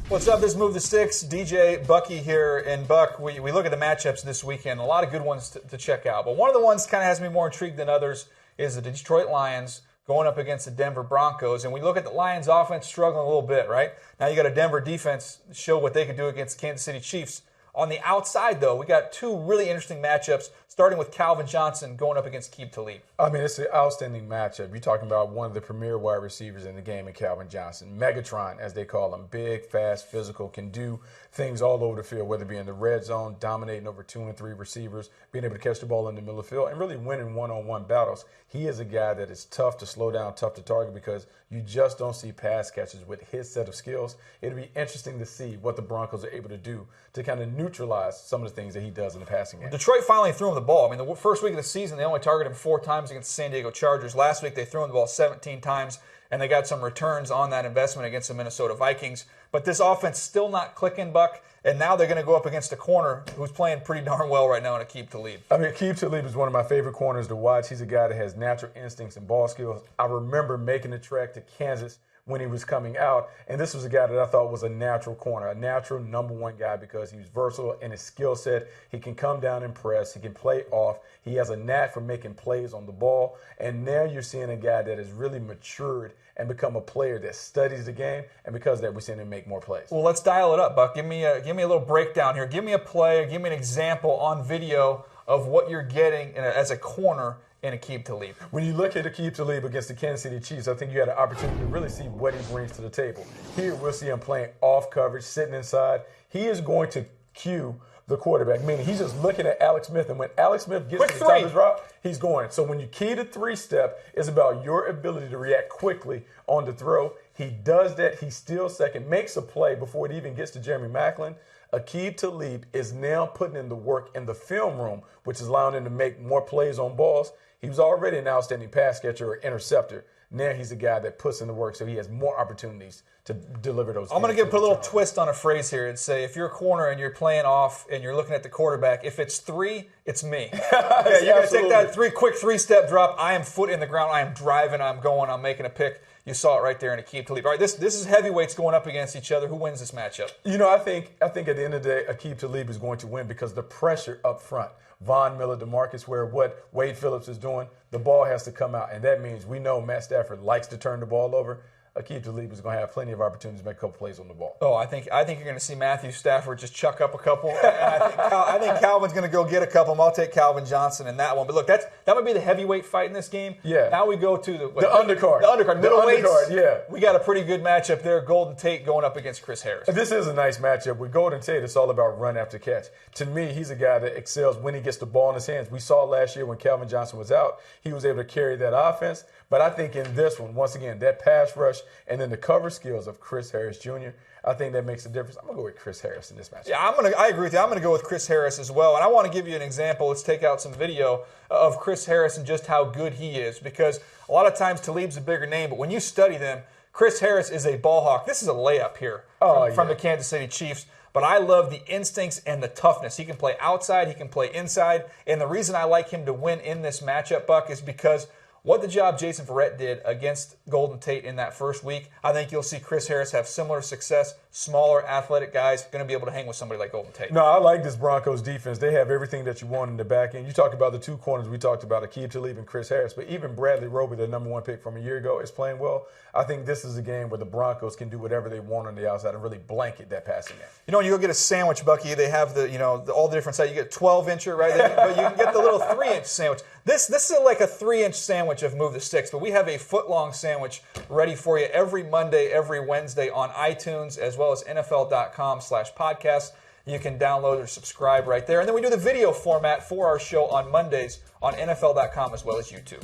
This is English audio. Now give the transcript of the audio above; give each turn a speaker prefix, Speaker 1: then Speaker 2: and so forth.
Speaker 1: What's up? This is Move the Sticks. DJ, Bucky here. And Buck, we look at the matchups this weekend. A lot of good ones to check out. But one of the ones kind of has me more intrigued than others is the Detroit Lions going up against the Denver Broncos. And we look at the Lions offense struggling a little bit, right? Now you got a Denver defense show what they can do against Kansas City Chiefs. On the outside, though, we got two really interesting matchups, starting with Calvin Johnson going up against Aqib Talib.
Speaker 2: I mean, it's an outstanding matchup. You're talking about one of the premier wide receivers in the game in Calvin Johnson. Megatron, as they call him. Big, fast, physical, can do things all over the field, whether it be in the red zone, dominating over 2 and 3 receivers, being able to catch the ball in the middle of the field, and really winning one-on-one battles. He is a guy that is tough to slow down, tough to target, because you just don't see pass catches with his set of skills. It'll be interesting to see what the Broncos are able to do to kind of neutralize some of the things that he does in the passing game.
Speaker 1: Detroit finally threw him the ball. I mean, the first week of the season, they only targeted him 4 times against the San Diego Chargers. Last week, they threw him the ball 17 times, and they got some returns on that investment against the Minnesota Vikings. But this offense still not clicking, Buck, and now they're going to go up against a corner who's playing pretty darn well right now in Aqib Talib.
Speaker 2: I mean, Aqib Talib is one of my favorite corners to watch. He's a guy that has natural instincts and ball skills. I remember making the trek to Kansas when he was coming out, and this was a guy that I thought was a natural corner, a natural number one guy, because he was versatile in his skill set. He can come down and press. He can play off. He has a knack for making plays on the ball, and now you're seeing a guy that has really matured and become a player that studies the game, and because of that, we're seeing him make more plays.
Speaker 1: Well, let's dial it up, Buck. Give me a little breakdown here. Give me a play, or give me an example on video of what you're getting as a corner in Aqib Talib.
Speaker 2: When you look at Aqib Talib against the Kansas City Chiefs, I think you had an opportunity to really see what he brings to the table. Here, we'll see him playing off coverage, sitting inside. He is going to cue the quarterback, meaning he's just looking at Alex Smith, and when Alex Smith gets to the top of his route, he's going. So when you key to 3-step, it's about your ability to react quickly on the throw. He does that. He's still second, makes a play before it even gets to Jeremy Maclin. Aqib Talib is now putting in the work in the film room, which is allowing him to make more plays on balls. He was already an outstanding pass catcher or interceptor. Now he's a guy that puts in the work, so he has more opportunities to deliver those.
Speaker 1: I'm going to put a little twist on a phrase here and say, if you're a corner and you're playing off and you're looking at the quarterback, if it's 3, it's me. Okay, you're going to take that quick 3-step drop. I am foot in the ground. I am driving. I'm going. I'm making a pick. You saw it right there in Aqib Talib. All right, this is heavyweights going up against each other. Who wins this matchup?
Speaker 2: You know, I think at the end of the day, Aqib Talib is going to win because the pressure up front. Von Miller, DeMarcus Ware, what Wade Phillips is doing, the ball has to come out. And that means we know Matt Stafford likes to turn the ball over. Aqib Talib is going to have plenty of opportunities to make a couple plays on the ball.
Speaker 1: Oh, I think you're going to see Matthew Stafford just chuck up a couple. And I think Calvin's going to go get a couple. I'll take Calvin Johnson in that one. But look, that might be the heavyweight fight in this game.
Speaker 2: Yeah.
Speaker 1: Now we go to the
Speaker 2: undercard.
Speaker 1: The undercard. Middleweights.
Speaker 2: Yeah.
Speaker 1: We got a pretty good matchup there. Golden Tate going up against Chris Harris.
Speaker 2: This is a nice matchup. With Golden Tate, it's all about run after catch. To me, he's a guy that excels when he gets the ball in his hands. We saw last year when Calvin Johnson was out, he was able to carry that offense. But I think in this one, once again, that pass rush and then the cover skills of Chris Harris Jr., I think that makes a difference. I'm going to go with Chris Harris in this match.
Speaker 1: Yeah, I agree with you. I'm going to go with Chris Harris as well. And I want to give you an example. Let's take out some video of Chris Harris and just how good he is. Because a lot of times Talib's a bigger name, but when you study them, Chris Harris is a ball hawk. This is a layup here from the Kansas City Chiefs. But I love the instincts and the toughness. He can play outside. He can play inside. And the reason I like him to win in this matchup, Buck, is because what the job Jason Verrett did against Golden Tate in that first week, I think you'll see Chris Harris have similar success. Smaller, athletic guys going to be able to hang with somebody like Golden Tate.
Speaker 2: No, I like this Broncos defense. They have everything that you want in the back end. You talked about the two corners. We talked about Aqib Talib and Chris Harris. But even Bradley Roby, their number 1 pick from a year ago, is playing well. I think this is a game where the Broncos can do whatever they want on the outside and really blanket that passing game.
Speaker 1: You know, when you go get a sandwich, Bucky, they have all the different sizes. You get 12-incher, right? But you can get the little 3-inch sandwich. This is like a 3-inch sandwich of Move the Sticks, but we have a foot-long sandwich ready for you every Monday, every Wednesday on iTunes, as well as NFL.com/podcast. You can download or subscribe right there. And then we do the video format for our show on Mondays on NFL.com as well as YouTube.